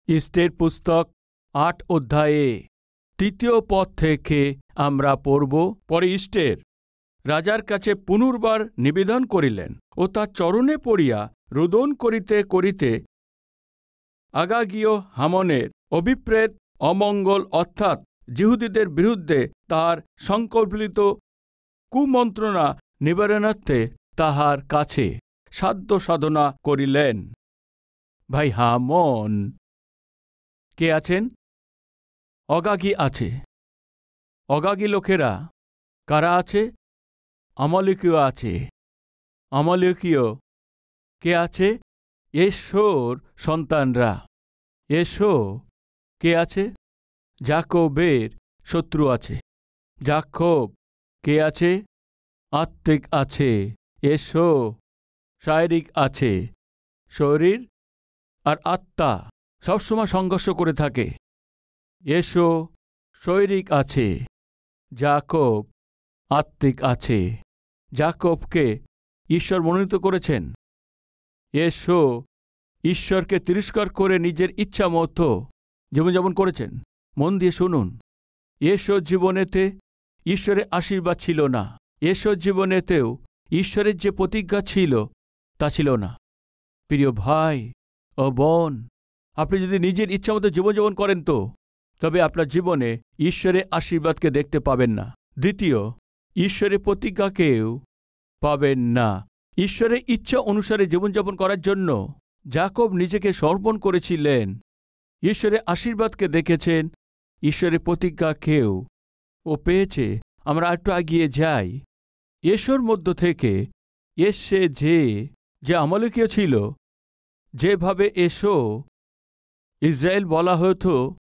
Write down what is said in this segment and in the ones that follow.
ইস্টের পুস্তক ৮ অধ্যায়ে ৩য় পদ থেকে আমরা পড়ব। পরে ইস্টের রাজার কাছে পুনর্বার নিবেদন করিলেন ও তার চরণে পড়িয়া রোদন করিতে করিতে আগাগীয় হামনের অভিপ্রেত অমঙ্গল অর্থাৎ যিহুদীদের বিরুদ্ধে তার সংকল্পিত কুমন্ত্রণা নিবারণার্থে তাহার কাছে সাধ্য সাধনা করিলেন। ভাই হামন কে আছেন? অগাগী আছে। অগাগী লোকেরা কারা আছে? আমালেকীয় আছে। আমালেকীয় কে আছে? এশোর সন্তানরা। এশো কে আছে? যাকবের শত্রু আছে। যাকব কে আছে? আত্মিক আছে। এশো শারীরিক আছে। শরীর আর আত্মা সবসময় সংঘর্ষ করে থাকে। এশো শরীরিক আছে, যাকব আত্মিক আছে। যাকবকে ঈশ্বর মনোনীত করেছেন। এশো ঈশ্বরকে তিরস্কার করে নিজের ইচ্ছা মতো জীবনযাপন করেছেন। মন দিয়ে শুনুন, এশোর জীবনেতে ঈশ্বরের আশীর্বাদ ছিল না। এশোর জীবনেতেও ঈশ্বরের যে প্রতিজ্ঞা ছিল তা ছিল না। প্রিয় ভাই ও বোন, আপনি যদি নিজের ইচ্ছামতো জীবনযাপন করেন তো তবে আপনার জীবনে ঈশ্বরের আশীর্বাদকে দেখতে পাবেন না। দ্বিতীয়, ঈশ্বরের প্রতিজ্ঞাকেও পাবেন না। ঈশ্বরের ইচ্ছা অনুসারে জীবনযাপন করার জন্য যাকব নিজেকে সমর্পণ করেছিলেন। ঈশ্বরের আশীর্বাদকে দেখেছেন, ঈশ্বরের প্রতিজ্ঞাকেও ও পেয়েছে। আমরা একটু এগিয়ে যাই। এশোর মধ্য থেকে এসে যে আমালেকীয় ছিল, যেভাবে এশো ইসরায়েল বলা হতো,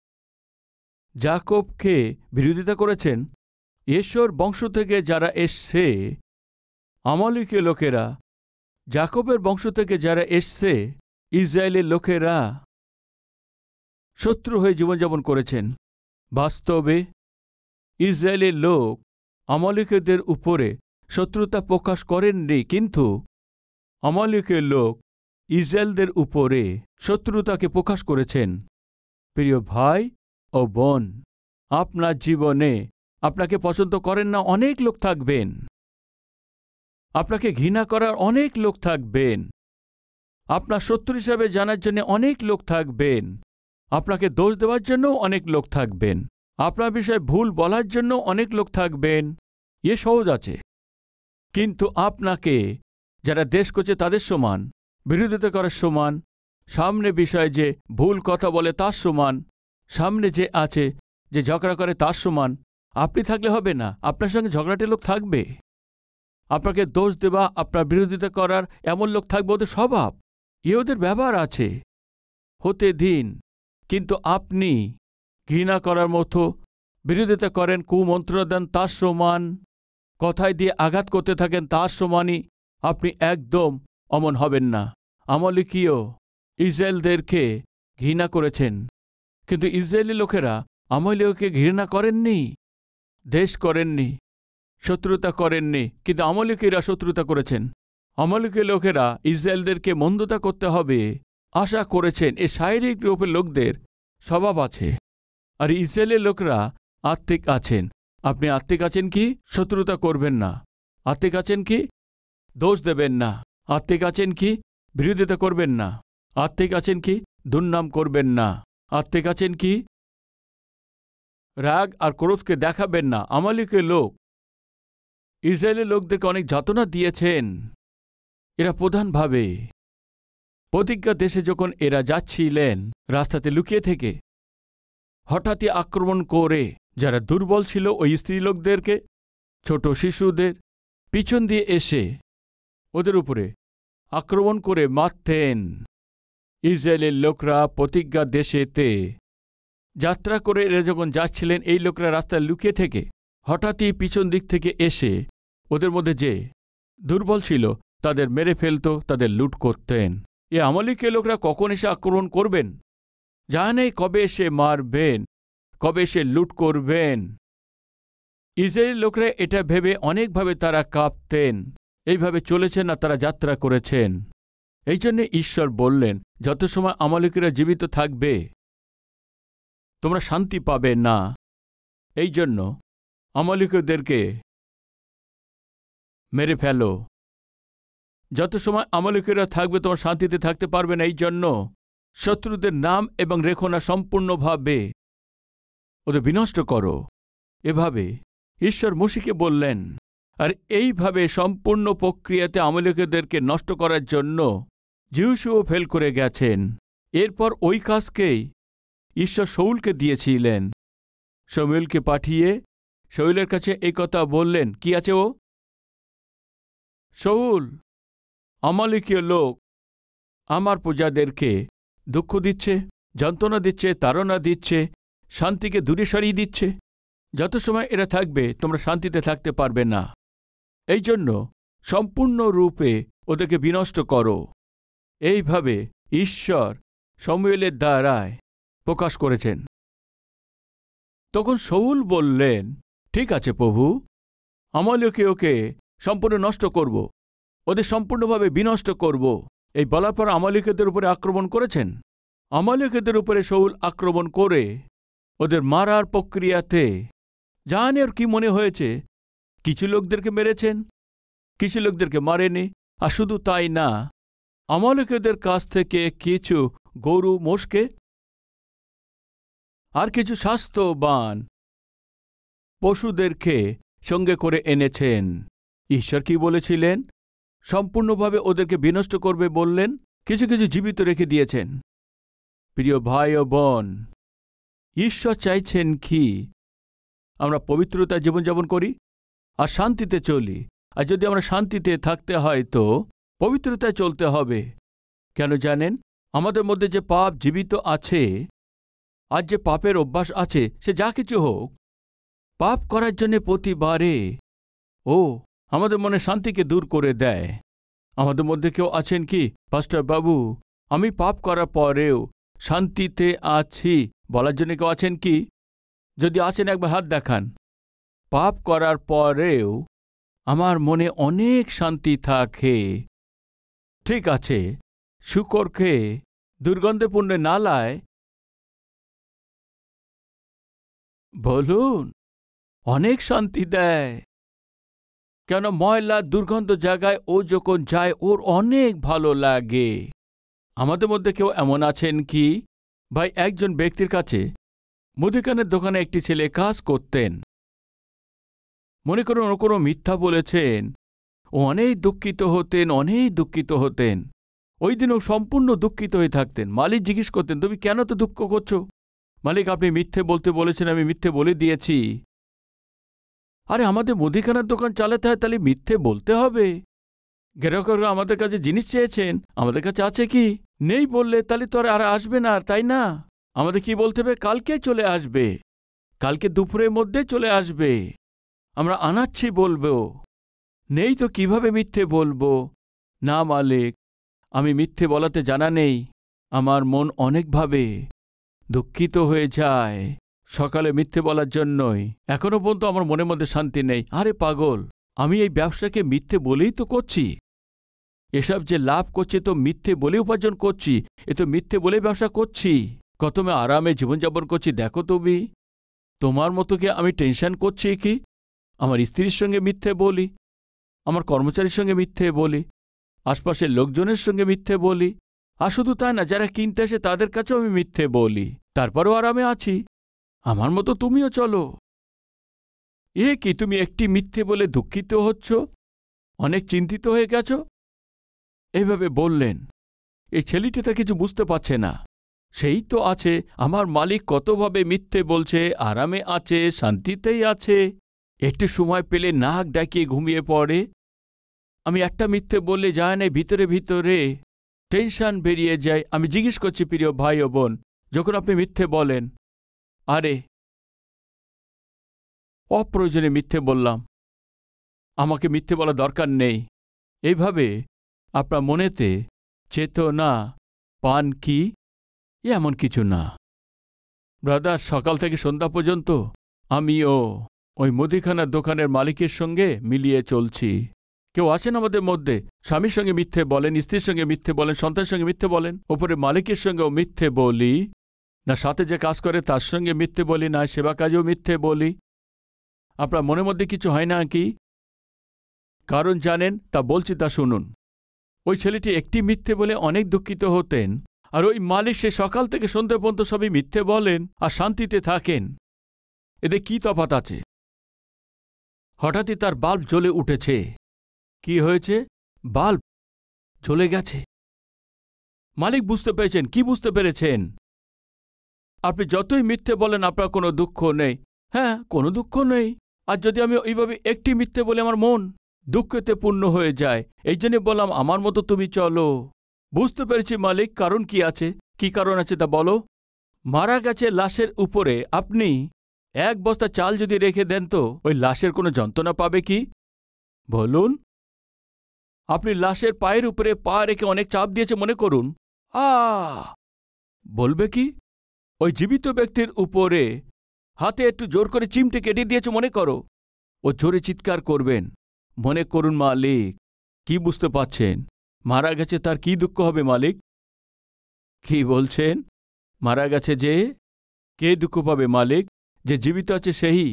যাকবকে বিরোধিতা করেছেন। এশোর বংশ থেকে যারা এসছে আমালেকীয় লোকেরা, যাকবের বংশ থেকে যারা এসছে ইসরায়েলের লোকেরা শত্রু হয়ে জীবনযাপন করেছেন। বাস্তবে ইসরায়েলের লোক আমালেকীয়দের উপরে শত্রুতা প্রকাশ করেননি, কিন্তু আমালেকীয় লোক ইসরায়েলদের উপরে শত্রুতাকে প্রকাশ করেছেন। প্রিয় ভাই ও বোন, আপনার জীবনে আপনাকে পছন্দ করেন না অনেক লোক থাকবেন। আপনাকে ঘৃণা করার অনেক লোক থাকবেন। আপনার শত্রু হিসাবে জানার জন্য অনেক লোক থাকবেন। আপনাকে দোষ দেওয়ার জন্য অনেক লোক থাকবেন। আপনার বিষয়ে ভুল বলার জন্য অনেক লোক থাকবেন। এ সহজ আছে। কিন্তু আপনাকে যারা দেশ করছে তাদের সমান, বিরোধিতা করার সমান, সামনে বিষয়ে যে ভুল কথা বলে তার সমান, সামনে যে আছে যে ঝগড়া করে তার সমান আপনি থাকলে হবে না। আপনার সঙ্গে ঝগড়াটে লোক থাকবে। আপনাকে দোষ দেওয়া, আপনার বিরোধিতা করার এমন লোক থাকবে। ওদের স্বভাব, ওদের ব্যবহার আছে, হতে দিন। কিন্তু আপনি ঘৃণা করার মতো বিরোধিতা করেন, কুমন্ত্রণা দেন তার সমান, কথায় দিয়ে আঘাত করতে থাকেন তার সমানই, আপনি একদম অমন হবেন না। আমালেকীয় ইসরায়েলদেরকে ঘৃণা করেছেন, কিন্তু ইসরায়েলি লোকেরা আমালেকীয়কে ঘৃণা করেননি, দেশ করেননি, শত্রুতা করেননি, কিন্তু আমালেকীয়রা শত্রুতা করেছেন। আমালেকীয় লোকেরা ইসরায়েলদেরকে মন্দতা করতে হবে আশা করেছেন। এ শারীরিক রূপের লোকদের স্বভাব আছে। আর ইসরায়েলের লোকরা আত্মিক আছেন। আপনি আত্মিক আছেন কি? শত্রুতা করবেন না। আত্মিক আছেন কি? দোষ দেবেন না। আত্মিক আছেন কি? বিরোধিতা করবেন না। আত্মিক আছেন কি? দুর্নাম করবেন না। আত্মিক আছেন কি? রাগ আর ক্রোধকে দেখাবেন না। আমালেকীয় লোক ইসরায়েলের লোকদেরকে অনেক যাতনা দিয়েছেন। এরা প্রধানভাবে প্রতিজ্ঞা দেশে যখন এরা যাচ্ছিলেন রাস্তাতে লুকিয়ে থেকে হঠাৎই আক্রমণ করে যারা দুর্বল ছিল ওই স্ত্রীলোকদেরকে, ছোট শিশুদের পিছন দিয়ে এসে ওদের উপরে আক্রমণ করে মারতেন। ইসরায়েলের লোকরা প্রতিজ্ঞা দেশেতে যাত্রা করে এরা যখন যাচ্ছিলেন, এই লোকরা রাস্তায় লুকিয়ে থেকে হঠাৎই পিছন দিক থেকে এসে ওদের মধ্যে যে দুর্বল ছিল তাদের মেরে ফেলত, তাদের লুট করতেন। এ আমালিকের লোকরা কখন এসে আক্রমণ করবেন জানেই, কবে এসে মারবেন, কবে এসে লুট করবেন। ইসরায়েলের লোকরা এটা ভেবে অনেকভাবে তারা কাঁপতেন। এইভাবে চলেছেন আর তারা যাত্রা করেছেন। এই জন্যে ঈশ্বর বললেন, যত সময় আমালিকেরা জীবিত থাকবে তোমরা শান্তি পাবে না। এই জন্য আমালিকদেরকে মেরে ফেলো। যত সময় আমালিকেরা থাকবে তোমরা শান্তিতে থাকতে পারবে না। এই জন্য শত্রুদের নাম এবং রেখনা সম্পূর্ণভাবে ওদের বিনষ্ট করো। এভাবে ঈশ্বর মোশিকে বললেন। আর এইভাবে সম্পূর্ণ প্রক্রিয়াতে আমালিকদেরকে নষ্ট করার জন্য যিশোও ফেল করে গেছেন। এরপর ওই কাজকেই ঈশ্বর শাউলকে দিয়েছিলেন। শমূয়েলকে পাঠিয়ে শাউলের কাছে এই কথা বললেন, কি আছে ও? শাউল, আমালিকীয় লোক আমার প্রজাদেরকে দুঃখ দিচ্ছে, যন্ত্রণা দিচ্ছে, তাড়না দিচ্ছে, শান্তিকে দূরে সরিয়ে দিচ্ছে। যত সময় এরা থাকবে তোমরা শান্তিতে থাকতে পারবে না। এই জন্য সম্পূর্ণরূপে ওদেরকে বিনষ্ট করো। এইভাবে ঈশ্বর শমূয়েলের দ্বারায় প্রকাশ করেছেন। তখন শাউল বললেন, ঠিক আছে প্রভু, আমালিকীয়কে সম্পূর্ণ নষ্ট করব, ওদের সম্পূর্ণভাবে বিনষ্ট করব। এই বলার পর আমালিকদের উপরে আক্রমণ করেছেন। আমালিকদের উপরে শাউল আক্রমণ করে ওদের মারার প্রক্রিয়াতে জানে ওর কি মনে হয়েছে, কিছু লোকদেরকে মেরেছেন, কিছু লোকদেরকে মারেনি। আর শুধু তাই না, আমালিকদের কাছ থেকে কিছু গরু, মোষকে আর কিছু স্বাস্থ্যবান পশুদেরকে সঙ্গে করে এনেছেন। ঈশ্বর কি বলেছিলেন? সম্পূর্ণভাবে ওদেরকে বিনষ্ট করবে বললেন, কিছু কিছু জীবিত রেখে দিয়েছেন। প্রিয় ভাই ও বোন, ঈশ্বর চাইছেন কি আমরা পবিত্রতার জীবনযাপন করি আর শান্তিতে চলি। আর যদি আমরা শান্তিতে থাকতে হয় তো পবিত্রতায় চলতে হবে। কেন জানেন? আমাদের মধ্যে যে পাপ জীবিত আছে, আর যে পাপের অভ্যাস আছে, সে যা কিছু হোক, পাপ করার জন্য প্রতিবারে আমাদের মনে শান্তিকে দূর করে দেয়। আমাদের মধ্যে কেউ আছেন কি, পাস্টার বাবু আমি পাপ করার পরেও শান্তিতে আছি বলার জন্য কেউ আছেন কি? যদি আছেন একবার হাত দেখান। পাপ করার পরেও আমার মনে অনেক শান্তি থাকে। ঠিক আছে, শূকরকে দুর্গন্ধপূর্ণ নালায় বলুন অনেক শান্তি দেয়। কেন? ময়লা দুর্গন্ধ জায়গায় ও যখন যায় ওর অনেক ভালো লাগে। আমাদের মধ্যে কেউ এমন আছেন কি? ভাই, একজন ব্যক্তির কাছে মুদিখানার দোকানে একটি ছেলে কাজ করতেন। মনে করুন ও কোনো মিথ্যা বলেছেন, ও অনেক দুঃখিত হতেন। ওই দিন ও সম্পূর্ণ দুঃখিত হয়ে থাকতেন। মালিক জিজ্ঞেস করতেন, তুমি কেন তো দুঃখ করছো? মালিক, আপনি মিথ্যে বলতে বলেছেন, আমি মিথ্যে বলে দিয়েছি। আরে আমাদের মুদিখানার দোকান চালাতে হয়, তাহলে মিথ্যে বলতে হবে। গ্রাহকরা আমাদের কাছে জিনিস চেয়েছেন, আমাদের কাছে আছে কি? নেই বললে তাহলে তো আর আসবে না, তাই না? আমাদের কি বলতে হবে? কালকে চলে আসবে, কালকে দুপুরের মধ্যে চলে আসবে। আমরা আনাচ্ছি বলবো। নেই তো কিভাবে মিথ্যে বলবো? না মালিক, আমি মিথ্যে বলাতে জানা নেই। আমার মন অনেকভাবে দুঃখিত হয়ে যায় সকালে মিথ্যে বলার জন্যই। এখনো পর্যন্ত আমার মনের মধ্যে শান্তি নেই। আরে পাগল, আমি এই ব্যবসাকে মিথ্যে বলেই তো করছি। এসব যে লাভ করছে তো মিথ্যে বলে উপার্জন করছি, এ তো মিথ্যে বলে ব্যবসা করছি। কত আরামে জীবনযাপন করছি দেখো তুমি। তোমার মতো কি আমি টেনশন করছি কি? আমার স্ত্রীর সঙ্গে মিথ্যে বলি, আমার কর্মচারীর সঙ্গে মিথ্যে বলি, আশপাশের লোকজনের সঙ্গে মিথ্যে বলি। আর শুধু তাই না, যারা কিনতে আসে তাদের কাছেও আমি মিথ্যে বলি। তারপরেও আরামে আছি। আমার মতো তুমিও চলো। এ কি, তুমি একটি মিথ্যে বলে দুঃখিত হচ্ছ, অনেক চিন্তিত হয়ে গেছ? এইভাবে বললেন। এই ছেলেটি তা কিছু বুঝতে পারছে না। সেই তো আছে, আমার মালিক কতভাবে মিথ্যে বলছে, আরামে আছে, শান্তিতেই আছে, একটু সময় পেলে নাক ডাকিয়ে ঘুমিয়ে পড়ে। আমি একটা মিথ্যে বললে যায় না, ভিতরে ভিতরে টেনশন বেরিয়ে যায়। আমি জিজ্ঞেস করছি প্রিয় ভাই ও বোন, যখন আপনি মিথ্যে বলেন, আরে অপ্রয়োজনে মিথ্যে বললাম, আমাকে মিথ্যে বলা দরকার নেই, এইভাবে আপনার মনেতে চেতনা পান কি? এমন কিছু না ব্রাদার। সকাল থেকে সন্ধ্যা পর্যন্ত আমিও ওই মুদিখানার দোকানের মালিকের সঙ্গে মিলিয়ে চলছি। কেউ আছেন আমাদের মধ্যে স্বামীর সঙ্গে মিথ্যে বলেন, স্ত্রীর সঙ্গে মিথ্যে বলেন, সন্তানের সঙ্গে মিথ্যে বলেন, ওপরে মালিকের সঙ্গেও মিথ্যে বলি, না সাথে যে কাজ করে তার সঙ্গে মিথ্যে বলি, না সেবা কাজেও মিথ্যে বলি। আপনার মনের মধ্যে কিছু হয় না কি? কারণ জানেন, তা বলছি, তা শুনুন। ওই ছেলেটি একটি মিথ্যে বলে অনেক দুঃখিত হতেন, আর ওই মালিক সে সকাল থেকে সন্ধ্যা পর্যন্ত সবই মিথ্যে বলেন আর শান্তিতে থাকেন। এতে কি তফাৎ আছে? হঠাৎই তার বাল্ব জ্বলে উঠেছে। কি হয়েছে? বাল্ব জ্বলে গেছে। মালিক বুঝতে পেরেছেন। কি বুঝতে পেরেছেন? আপনি যতই মিথ্যে বলেন আপনার কোনো দুঃখ নেই। হ্যাঁ, কোনো দুঃখ নেই। আর যদি আমি ওইভাবে একটি মিথ্যে বলে আমার মন দুঃখেতে পূর্ণ হয়ে যায়, এই জন্যে বললাম আমার মতো তুমি চলো। বুঝতে পেরেছি মালিক, কারণ কি আছে? কি কারণ আছে তা বলো। মারা গেছে লাশের উপরে আপনি এক বস্তা চাল যদি রেখে দেন তো ওই লাশের কোনো যন্ত্রণা পাবে কি? বলুন। আপনি লাশের পায়ের উপরে পা রেখে অনেক চাপ দিয়েছে মনে করুন, বলবে কি? ওই জীবিত ব্যক্তির উপরে হাতে একটু জোর করে চিমটে কেটে দিয়েছে মনে করো, ও জোরে চিৎকার করবেন। মনে করুন মালিক, কি বুঝতে পাচ্ছেন? মারা গেছে, তার কি দুঃখ হবে মালিক? কি বলছেন? মারা গেছে যে, কে দুঃখ পাবে মালিক? যে জীবিত আছে সেই।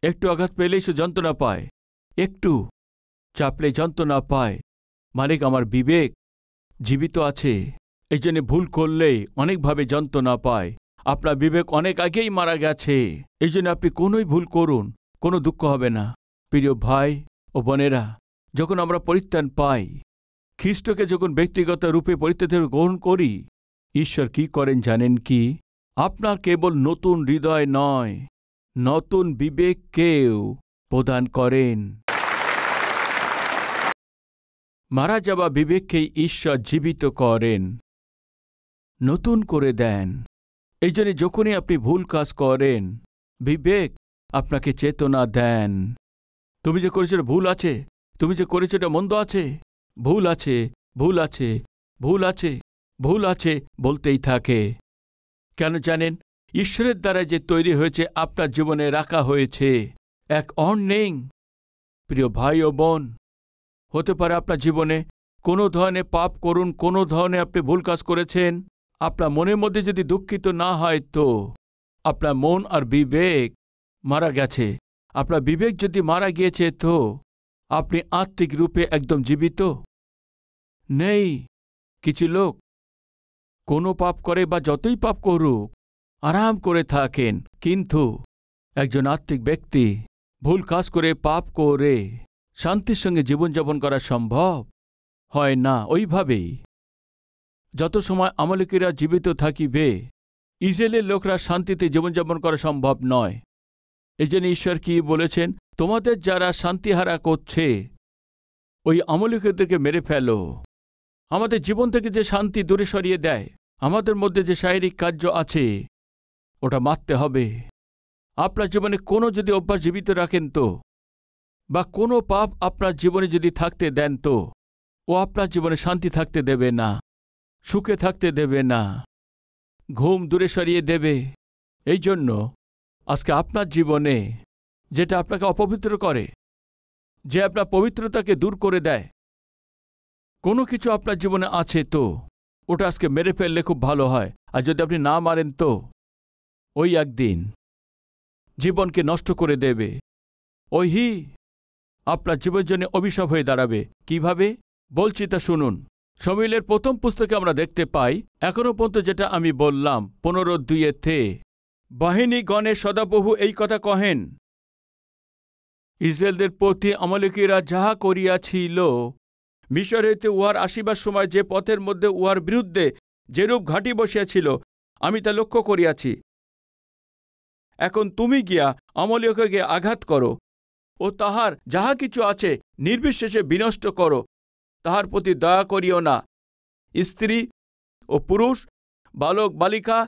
একটু আঘাত পেলেই সে যন্ত্রণা পায়, একটু চাপলে যন্ত্রণা পায়। মালিক, আমার বিবেক জীবিত আছে, এই জন্যে ভুল করলেই অনেকভাবে যন্ত্রণা পায়। আপনার বিবেক অনেক আগেই মারা গেছে, এই জন্য আপনি কোনোই ভুল করুন, কোনো দুঃখ হবে না। প্রিয় ভাই ও বোনেরা, যখন আমরা পরিত্রাণ পাই, খ্রিস্টকে যখন ব্যক্তিগত রূপে পরিত্রাণ গ্রহণ করি, ঈশ্বর কি করেন জানেন কি? আপনার কেবল নতুন হৃদয় নয়, নতুন বিবেককেও প্রদান করেন। মারা যাওয়া বিবেককেই ঈশ্বর জীবিত করেন, নতুন করে দেন। এই জন্য যখনই আপনি ভুল কাজ করেন, বিবেক আপনাকে চেতনা দেন। তুমি যে করেছো ভুল আছে, তুমি যে করেছো এটা মন্দ আছে, ভুল আছে, ভুল আছে, ভুল আছে, ভুল আছে বলতেই থাকে। কেন জানেন? ঈশ্বরের দ্বারা যে তৈরি হয়েছে আপনার জীবনে রাখা হয়েছে এক অর্নিং। প্রিয় ভাই ও বোন, হতে পারে আপনার জীবনে কোনো ধরনের পাপ করুন, কোনো ধরনের আপনি ভুল কাজ করেছেন, আপনার মনের মধ্যে যদি দুঃখিত না হয় তো আপনার মন আর বিবেক মারা গেছে। আপনার বিবেক যদি মারা গিয়েছে তো আপনি আত্মিক রূপে একদম জীবিত নেই। কিছু লোক কোনো পাপ করে বা যতই পাপ করুক আরাম করে থাকেন, কিন্তু একজন আত্মিক ব্যক্তি ভুল কাজ করে পাপ করে শান্তির সঙ্গে জীবনযাপন করা সম্ভব হয় না। ওইভাবেই যত সময় আমালেকীরা জীবিত থাকিবে, ইসরায়েলের লোকরা শান্তিতে জীবনযাপন করা সম্ভব নয়। এই জন্য ঈশ্বর কি বলেছেন? তোমাদের যারা শান্তিহারা করছে ওই আমালেকীদেরকে মেরে ফেলো। আমাদের জীবন থেকে যে শান্তি দূরে সরিয়ে দেয়, আমাদের মধ্যে যে শারীরিক কার্য আছে ওটা মারতে হবে। আপনার জীবনে কোনো যদি অভ্যাস জীবিত রাখেন তো, বা কোনো পাপ আপনার জীবনে যদি থাকতে দেন তো ও আপনার জীবনে শান্তি থাকতে দেবে না, সুখে থাকতে দেবে না, ঘুম দূরে সরিয়ে দেবে। এই জন্য আজকে আপনার জীবনে যেটা আপনাকে অপবিত্র করে, যে আপনার পবিত্রতাকে দূর করে দেয়, কোনো কিছু আপনার জীবনে আছে তো ওটা আজকে মেরে ফেললে খুব ভালো হয়। আর যদি আপনি না মারেন তো ওই একদিন জীবনকে নষ্ট করে দেবে, ওই আপনার জীবনের জন্য অভিশাপ হয়ে দাঁড়াবে। কিভাবে বলছি তা শুনুন। শমূয়েলের প্রথম পুস্তকে আমরা দেখতে পাই, এখনো পর্যন্ত যেটা আমি বললাম 15:2 বাহিনীগণের সদাপ্রভু এই কথা কহেন, ইসরায়েলদের প্রতি আমালেকীরা যাহা করিয়াছিল মিশর হইতে উহার আসিবার সময় যে পথের মধ্যে উহার বিরুদ্ধে যেরূপ ঘাঁটি বসিয়াছিল আমি তা লক্ষ্য করিয়াছি। এখন তুমি গিয়া আমলীয়কে গিয়ে আঘাত করো ও তাহার যাহা কিছু আছে নির্বিশেষে বিনষ্ট করো, তাহার প্রতি দয়া করিও না। স্ত্রী ও পুরুষ, বালক বালিকা,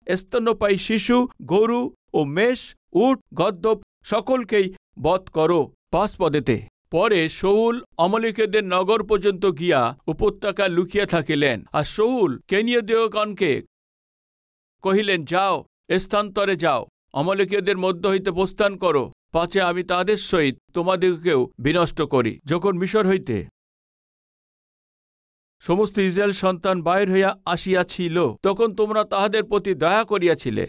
স্তন্যপায়ী শিশু, গরু ও মেষ, উট, গদ্দপ সকলকেই বধ করো। 5 পদেতে। পরে শাউল অমলেকীয়দের নগর পর্যন্ত গিয়া উপত্যকা লুকিয়া থাকিলেন। আর শাউল কেনীয়দীয়গণকে কহিলেন, যাও, স্থানান্তরে যাও, অমলেকীয়দের মধ্য হইতে প্রস্থান করো, পাছে আমি তাহাদের সহিত তোমাদিগকেও বিনষ্ট করি। যখন মিশর হইতে সমস্ত ইসরায়েল সন্তান বাহির হইয়া আসিয়াছিল, তখন তোমরা তাহাদের প্রতি দয়া করিয়াছিলে।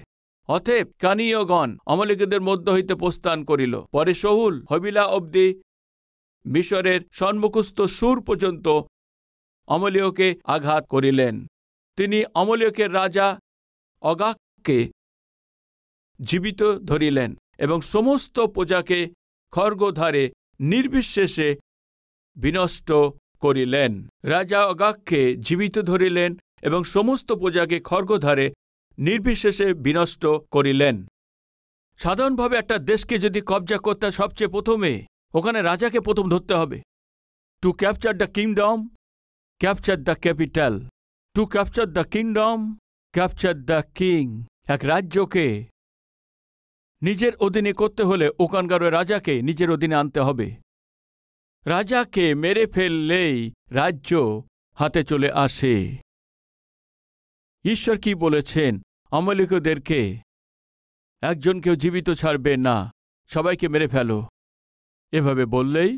অতএব কানীয়গণ অমলেকীয়দের মধ্য হইতে প্রস্থান করিল। পরে শাউল হবিলা অবধি মিশরের সম্মুখস্থ সুর পর্যন্ত অমলীয়কে আঘাত করিলেন। তিনি অমলীয়কের রাজা অগাগকে জীবিত ধরিলেন এবং সমস্ত প্রজাকে খড়গধারে নির্বিশেষে বিনষ্ট করিলেন। রাজা অগাগকে জীবিত ধরিলেন এবং সমস্ত প্রজাকে খড়গধারে নির্বিশেষে বিনষ্ট করিলেন। সাধারণভাবে একটা দেশকে যদি কবজা করতে সবচেয়ে প্রথমে ওখানে রাজাকে প্রথম ধরতে হবে। To capture the kingdom, capture the capital. To capture the kingdom, capture the king. এক রাজ্যকে নিজের অধীনে করতে হলে ওখানকার রাজাকে নিজের অধীনে আনতে হবে। রাজাকে মেরে ফেললেই রাজ্য হাতে চলে আসে। ঈশ্বর কি বলেছেন? অমলেকীয়দেরকে একজনকেও জীবিত ছাড়বে না, সবাইকে মেরে ফেলো। এভাবে বললেই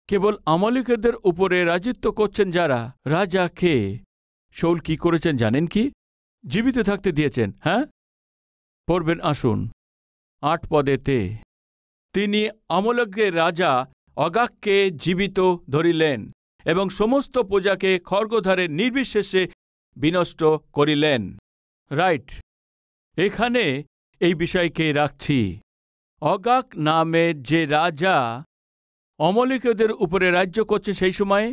কেবল অমলেকীয়দের উপরে রাজত্ব করছেন যারা, রাজাকে শাউল কি করেছেন জানেন কি? জীবিত থাকতে দিয়েছেন। হ্যাঁ, পড়বেন, আসুন 8 পদেতে। তিনি অমলেকের রাজা অগাগকে জীবিত ধরিলেন এবং সমস্ত প্রজাকে খড়গধারে নির্বিশেষে বিনষ্ট করিলেন। রাইট, এখানে এই বিষয়কে রাখছি। অগাগ নামের যে রাজা অমলেকীয়দের উপরে রাজ্য করছে, সেই সময়ে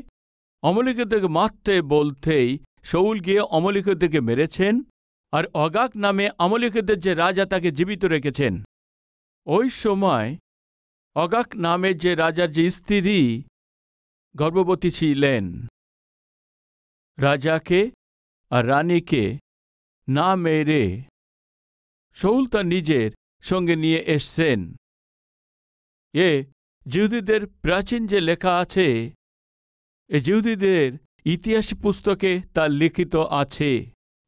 অমলেকীয়দেরকে মারতে বলতেই শাউল গিয়ে অমলেকীয়দেরকে মেরেছেন। আর অগাগ নামে অমলেকীয়দের যে রাজা তাকে জীবিত রেখেছেন। ওই সময় অগাগ নামে যে রাজার যে স্ত্রী গর্ভবতী ছিলেন, রাজাকে আর রানীকে না মেরে শাউল তার নিজের সঙ্গে নিয়ে এসছেন। এ জিহুদীদের প্রাচীন যে লেখা আছে, এ জিহুদীদের ইতিহাস পুস্তকে তা লিখিত আছে।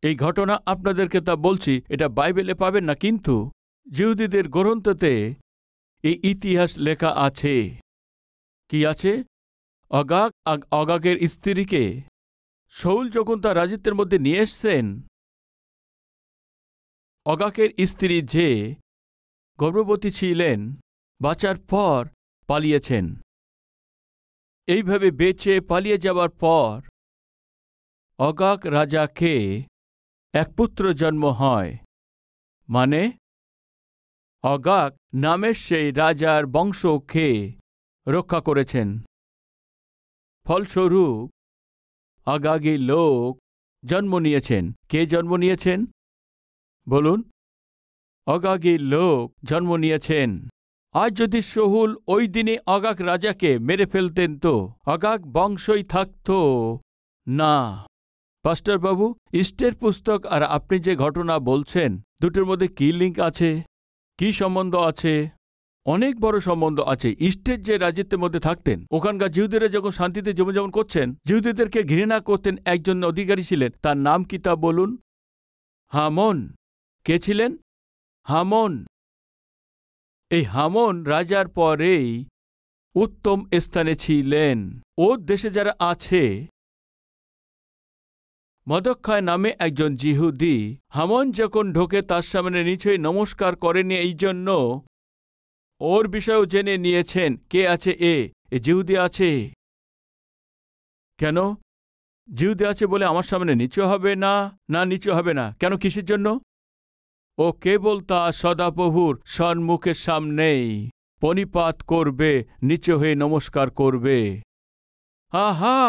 এই ঘটনা আপনাদেরকে তা বলছি, এটা বাইবেলে পাবেন না, কিন্তু জিহুদীদের গ্রন্থতে এই ইতিহাস লেখা আছে। কি আছে? অগাগের স্ত্রীকে শাউল যখন তার রাজত্বের মধ্যে নিয়ে এসছেন, অগাগের স্ত্রী যে গর্ভবতী ছিলেন, বাঁচার পর পালিয়েছেন। এইভাবে বেঁচে পালিয়ে যাওয়ার পর অগাগ রাজাকে এক পুত্র জন্ম হয়। মানে অগাগ নামের সেই রাজার বংশকে রক্ষা করেছেন। ফলস্বরূপ অগাগী লোক জন্ম নিয়েছেন। কে জন্ম নিয়েছেন বলুন? অগাগী লোক জন্ম নিয়েছেন। আজ যদি শাউল ওই দিনে অগাগ রাজাকে মেরে ফেলতেন তো অগাগ বংশই থাকত না। পাস্টার বাবু, ইস্টের পুস্তক আর আপনি যে ঘটনা বলছেন, দুটোর মধ্যে কি লিঙ্ক আছে, কি সম্বন্ধ আছে? অনেক বড় সম্বন্ধ আছে। ইস্টের যে রাজ্যের মধ্যে থাকতেন, ওখানকার জিহুদীরা যখন শান্তিতে জীবনযাপন করছেন, জিহুদীদেরকে ঘৃণা করতেন একজন অধিকারী ছিলেন। তার নাম কি তা বলুন? হামন। কে ছিলেন? হামন। এই হামন রাজার পরেই উত্তম স্থানে ছিলেন। ওর দেশে যারা আছে, মরদেখাই নামে একজন জিহুদি, হামন যখন ঢোকে তার সামনে নিচেই নমস্কার করেনি, এই জন্য ওর বিষয়েও জেনে নিয়েছেন কে আছে। এ জিহুদি আছে। কেন জিহুদি আছে বলে আমার সামনে নিচু হবে না? না, নিচু হবে না। কেন? কিসের জন্য? ও কেবল তা সদাপ্রভুর সম্মুখের সামনেই পণিপাত করবে, নিচু হয়ে নমস্কার করবে। আহা,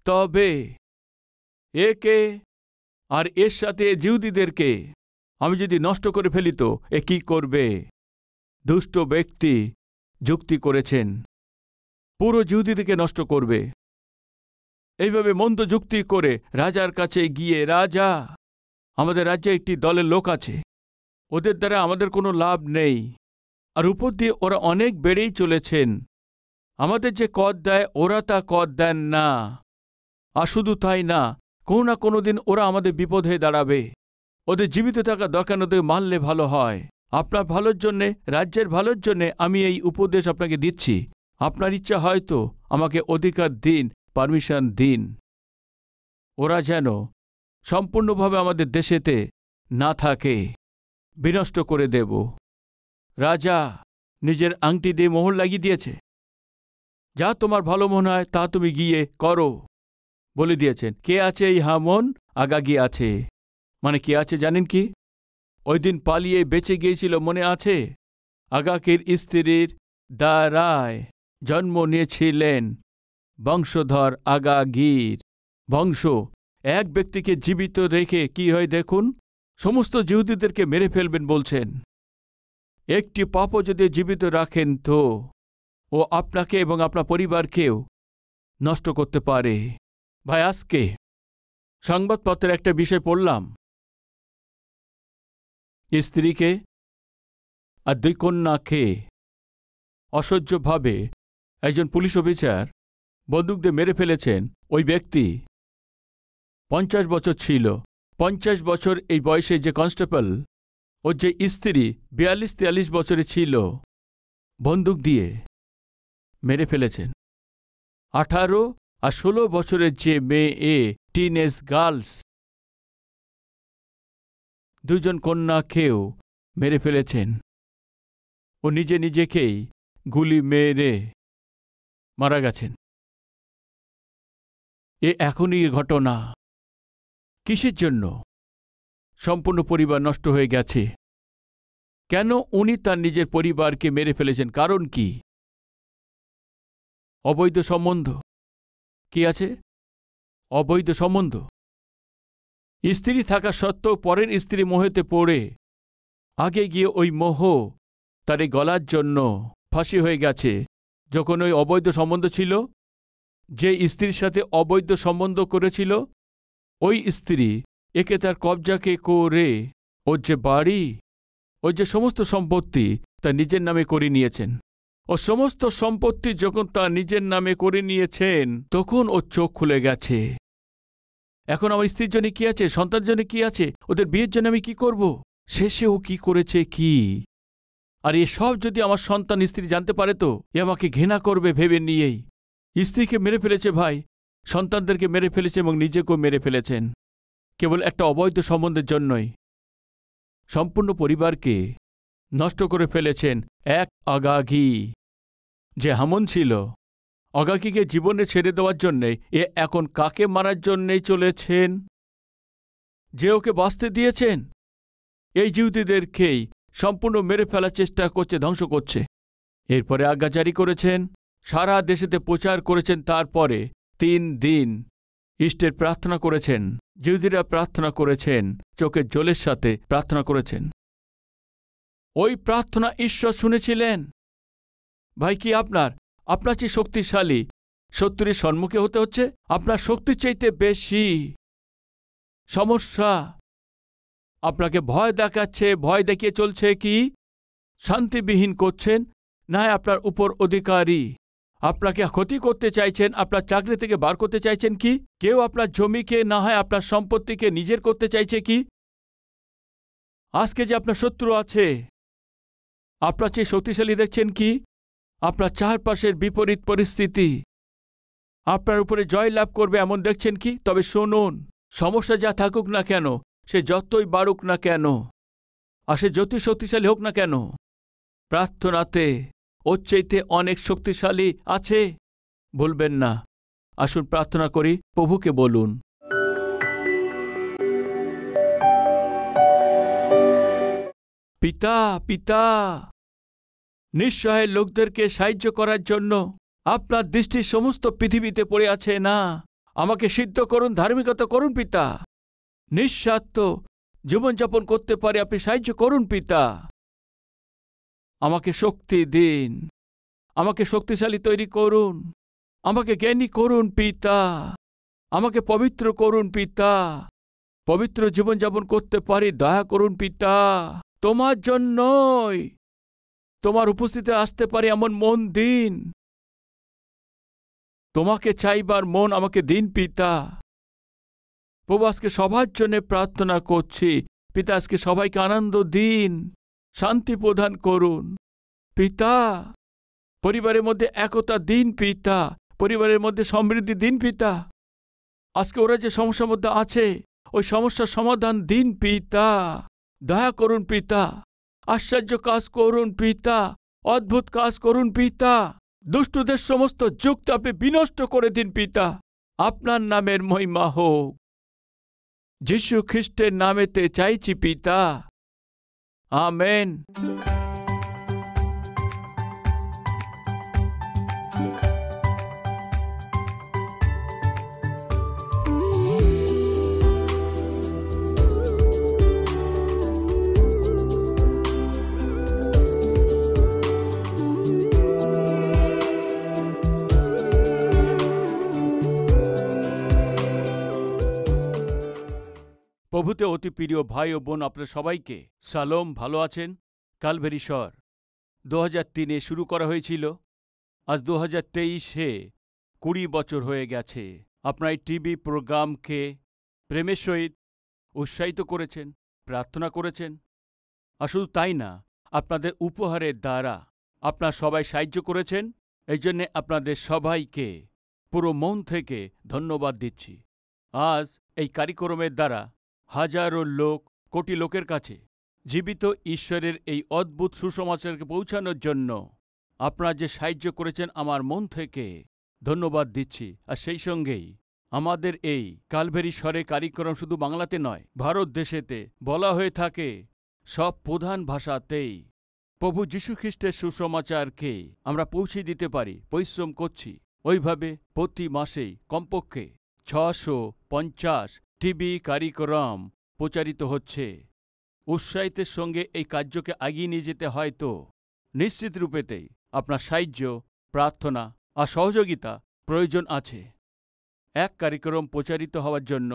তবে একে আর এর সাথে জিহুদীদেরকে আমি যদি নষ্ট করে ফেলি তো এ কি করবে? দুষ্ট ব্যক্তি যুক্তি করেছেন, পুরো জিহুদীদেরকে নষ্ট করবে। এইভাবে মন্দ যুক্তি করে রাজার কাছে গিয়ে, রাজা, আমাদের রাজ্যে একটি দলের লোক আছে, ওদের দ্বারা আমাদের কোনো লাভ নেই, আর উপর দিয়ে ওরা অনেক বেড়েই চলেছেন, আমাদের যে কর দেয় ওরা তা কর দেন না, আর শুধু তাই না, কোনো না কোনো দিন ওরা আমাদের বিপদ হয়ে দাঁড়াবে, ওদের জীবিত থাকা দরকার, ওদের মারলে ভালো হয়। আপনার ভালোর জন্যে, রাজ্যের ভালোর জন্যে আমি এই উপদেশ আপনাকে দিচ্ছি। আপনার ইচ্ছা হয়তো আমাকে অধিকার দিন, পারমিশন দিন, ওরা যেন সম্পূর্ণভাবে আমাদের দেশেতে না থাকে, বিনষ্ট করে দেব। রাজা নিজের আংটি দিয়ে মোহর লাগিয়ে দিয়েছে, যা তোমার ভালো মনে হয় তা তুমি গিয়ে করো বলে দিয়েছেন। কে আছে? এই হামন আগাগী আছে। মানে কে আছে জানেন কি? ওই দিন পালিয়ে বেঁচে গিয়েছিল, মনে আছে? আগাগীর স্ত্রীর দ্বারায় জন্ম নিয়েছিলেন বংশধর আগাগীর বংশ। এক ব্যক্তিকে জীবিত রেখে কি হয় দেখুন, সমস্ত জিহুদীদেরকে মেরে ফেলবেন বলছেন। একটি পাপও যদি জীবিত রাখেন তো ও আপনাকে এবং আপনার পরিবারকেও নষ্ট করতে পারে। ভাই, আজকে সংবাদপত্রের একটা বিষয় পড়লাম, স্ত্রীকে আর 2 কন্যাকে অসহ্যভাবে একজন পুলিশ অফিসার বন্দুক দিয়ে মেরে ফেলেছেন। ওই ব্যক্তি 50 বছর ছিল। 50 বছর এই বয়সে যে কনস্টেবল, ওর যে স্ত্রী 42-43 বছরে ছিল, বন্দুক দিয়ে মেরে ফেলেছেন। 18 আর 16 বছরের যে মেয়ে, টিনেজ গার্লস, 2 কন্যাকেও মেরে ফেলেছেন। ও নিজে নিজেকেই গুলি মেরে মারা গেছেন। এ এখনই ঘটনা। কিসের জন্য? সম্পূর্ণ পরিবার নষ্ট হয়ে গেছে। কেন উনি তার নিজের পরিবারকে মেরে ফেলেছেন? কারণ কি? অবৈধ সম্বন্ধ। কি আছে? অবৈধ সম্বন্ধ। স্ত্রী থাকা সত্ত্বেও পরের স্ত্রী মোহেতে পড়ে আগে গিয়ে ওই মোহ তার গলার জন্য ফাঁসি হয়ে গেছে। যখন ওই অবৈধ সম্বন্ধ ছিল, যে স্ত্রীর সাথে অবৈধ সম্বন্ধ করেছিল, ওই স্ত্রী একে তার কবজাকে করে ওর যে বাড়ি, ওর যে সমস্ত সম্পত্তি তা নিজের নামে করে নিয়েছেন। ও সমস্ত সম্পত্তি যখন তা নিজের নামে করে নিয়েছেন, তখন ওর চোখ খুলে গেছে। এখন আমার স্ত্রীর জন্য কি আছে, সন্তানের জন্য কি আছে, ওদের বিয়ের জন্য আমি কি করব? শেষে ও কি করেছে কি? আর এসব যদি আমার সন্তান স্ত্রী জানতে পারে তো এ আমাকে ঘৃণা করবে ভেবে নিয়েই স্ত্রীকে মেরে ফেলেছে ভাই, সন্তানদেরকে মেরে ফেলেছে এবং নিজেকেও মেরে ফেলেছেন, কেবল একটা অবৈধ সম্বন্ধের জন্যই। সম্পূর্ণ পরিবারকে নষ্ট করে ফেলেছেন এক আগাগী যে হামন ছিল। আগাগীকে জীবনে ছেড়ে দেওয়ার জন্যে এ এখন কাকে মারার জন্যেই চলেছেন? যে ওকে বাঁচতে দিয়েছেন, এই জিহুদীদেরকেই সম্পূর্ণ মেরে ফেলার চেষ্টা করছে, ধ্বংস করছে। এরপরে আজ্ঞা জারি করেছেন, সারা দেশেতে প্রচার করেছেন। তারপরে 3 দিন ইষ্টের প্রার্থনা করেছেন। জিহুদীরা প্রার্থনা করেছেন, চোখের জলের সাথে প্রার্থনা করেছেন। ওই প্রার্থনা ঈশ্বর শুনেছিলেন। ভাই, কি আপনার চেয়ে শক্তিশালী শত্রুর সম্মুখে হতে হচ্ছে? আপনার শক্তির চাইতে বেশি সমস্যা আপনাকে ভয় দেখাচ্ছে, ভয় দেখিয়ে চলছে কি? শান্তিবিহীন করছেন, না আপনার উপর অধিকারী আপনাকে ক্ষতি করতে চাইছেন, আপনার চাকরি থেকে বার করতে চাইছেন কি? কেউ আপনার জমিকে, না হয় আপনার সম্পত্তিকে নিজের করতে চাইছে কি? আজকে যে আপনার শত্রু আছে, আপনার চেয়ে শক্তিশালী দেখছেন কি? আপনার চারপাশের বিপরীত পরিস্থিতি আপনার উপরে জয় লাভ করবে এমন দেখছেন কি? তবে শুনুন, সমস্যা যা থাকুক না কেন, সে যতই বাড়ুক না কেন, আর সে যতই শক্তিশালী হোক না কেন, প্রার্থনাতে ওর চাইতে অনেক শক্তিশালী আছে। বলবেন না। আসুন প্রার্থনা করি, প্রভুকে বলুন। পিতা, পিতা, নিঃসহায় লোকদেরকে সাহায্য করার জন্য আপনার দৃষ্টি সমস্ত পৃথিবীতে পড়ে আছে না? আমাকে সিদ্ধ করুন, ধার্মিকতা করুন পিতা। নিঃস্বার্থ জীবনযাপন করতে পারে আপনি সাহায্য করুন পিতা। আমাকে শক্তি দিন, আমাকে শক্তিশালী তৈরি করুন, আমাকে জ্ঞানী করুন পিতা, আমাকে পবিত্র করুন পিতা, পবিত্র জীবনযাপন করতে পারি দয়া করুন পিতা। তোমার জন্যই তোমার উপস্থিতিতে আসতে পারে এমন মন দিন, তোমাকে চাইবার মন আমাকে দিন পিতা। প্রভু আজকে সবার জন্য প্রার্থনা করছি পিতা, আজকে সবাইকে আনন্দ দিন, শান্তি প্রদান করুন পিতা। পরিবারের মধ্যে একতা দিন পিতা, পরিবারের মধ্যে সমৃদ্ধি দিন পিতা। আজকে ওরা যে সমস্যার মধ্যে আছে ওই সমস্যার সমাধান দিন পিতা। দয়া করুন পিতা, আশ্চর্য কাজ করুন পিতা, অদ্ভুত কাজ করুন পিতা। দুষ্টদের সমস্ত যুক্তি আপনি বিনষ্ট করে দিন পিতা। আপনার নামের মহিমা হোক, যীশু খ্রিস্টের নামেতে চাইছি পিতা, আমেন। প্রভুতে অতি প্রিয় ভাই ও বোন, আপনার সবাইকে শালোম। ভালো আছেন? কালভেরি শহর 2003-এ শুরু করা হয়েছিল, আজ 2023-এ 20 বছর হয়ে গেছে। আপনার এই টিভি প্রোগ্রামকে প্রেমের সহিত উৎসাহিত করেছেন, প্রার্থনা করেছেন, আর শুধু তাই না, আপনাদের উপহারের দ্বারা আপনার সবাই সাহায্য করেছেন। এই জন্যে আপনাদের সবাইকে পুরো মন থেকে ধন্যবাদ দিচ্ছি। আজ এই কার্যক্রমের দ্বারা হাজারো লোক, কোটি লোকের কাছে জীবিত ঈশ্বরের এই অদ্ভুত সুসমাচারকে পৌঁছানোর জন্য আপনারা যে সাহায্য করেছেন, আমার মন থেকে ধন্যবাদ দিচ্ছি। আর সেই সঙ্গেই আমাদের এই কালভেরি স্বরে কার্যক্রম শুধু বাংলাতে নয়, ভারত দেশেতে বলা হয়ে থাকে সব প্রধান ভাষাতেই প্রভু যীশু খ্রিস্টের সুসমাচারকে আমরা পৌঁছে দিতে পারি। পরিশ্রম করছি। ওইভাবে প্রতি মাসেই কমপক্ষে 650 টিভি কার্যক্রম প্রচারিত হচ্ছে। উৎসাহিতের সঙ্গে এই কার্যকে এগিয়ে নিয়ে যেতে হয়তো নিশ্চিত রূপেতেই আপনার সাহায্য, প্রার্থনা আর সহযোগিতা প্রয়োজন আছে। এক কার্যক্রম প্রচারিত হওয়ার জন্য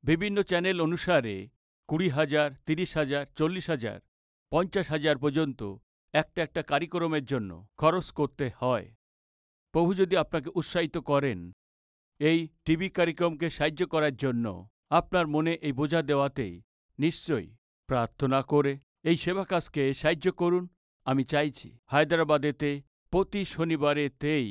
বিভিন্ন চ্যানেল অনুসারে 20,000, 30,000, 40,000, 50,000 পর্যন্ত একটা কার্যক্রমের জন্য খরচ করতে হয়। প্রভু যদি আপনাকে উৎসাহিত করেন এই টিভি কার্যক্রমকে সাহায্য করার জন্য, আপনার মনে এই বোঝা দেওয়াতেই নিশ্চয়ই প্রার্থনা করে এই সেবা কাজকে সাহায্য করুন। আমি চাইছি হায়দ্রাবাদেতে প্রতি শনিবারেতেই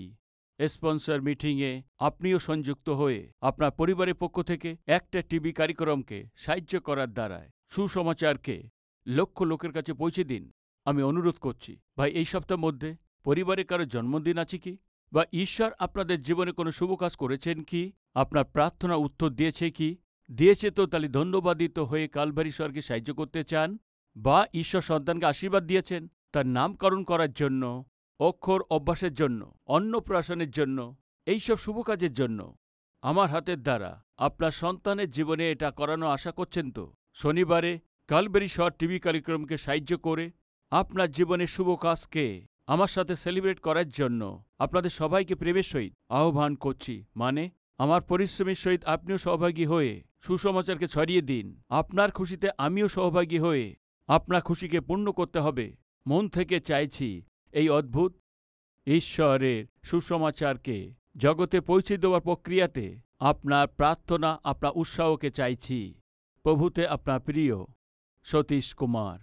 স্পন্সর মিটিংয়ে আপনিও সংযুক্ত হয়ে আপনার পরিবারের পক্ষ থেকে একটা টিভি কার্যক্রমকে সাহায্য করার দ্বারায় সুসমাচারকে লক্ষ লোকের কাছে পৌঁছে দিন। আমি অনুরোধ করছি, ভাই, এই সপ্তাহের মধ্যে পরিবারে কারো জন্মদিন আছে কি? বা ঈশ্বর আপনাদের জীবনে কোনো শুভ কাজ করেছেন কি? আপনার প্রার্থনা উত্তর দিয়েছে কি? দিয়েছে তো তাহলে ধন্যবাদিত হয়ে কালভারি স্বর্গে সাহায্য করতে চান? বা ঈশ্বর সন্তানকে আশীর্বাদ দিয়েছেন তার নামকরণ করার জন্য, অক্ষর অভ্যাসের জন্য, অন্নপ্রাশনের জন্য, এইসব শুভ কাজের জন্য আমার হাতের দ্বারা আপনার সন্তানের জীবনে এটা করানো আশা করছেন তো? শনিবারে কালভারি স্বর টিভি কার্যক্রমকে সাহায্য করে আপনার জীবনের শুভ কাজকে আমার সাথে সেলিব্রেট করার জন্য আপনাদের সবাইকে প্রেমের সহিত আহ্বান করছি। মানে আমার পরিশ্রমের সহিত আপনিও সহভাগী হয়ে সুসমাচারকে ছড়িয়ে দিন। আপনার খুশিতে আমিও সহভাগী হয়ে আপনার খুশিকে পূর্ণ করতে হবে। মন থেকে চাইছি এই অদ্ভুত ঈশ্বরের সুসমাচারকে জগতে পৌঁছে দেওয়ার প্রক্রিয়াতে আপনার প্রার্থনা, আপনার উৎসাহকে চাইছি। প্রভুতে আপনার প্রিয় সতীশ কুমার।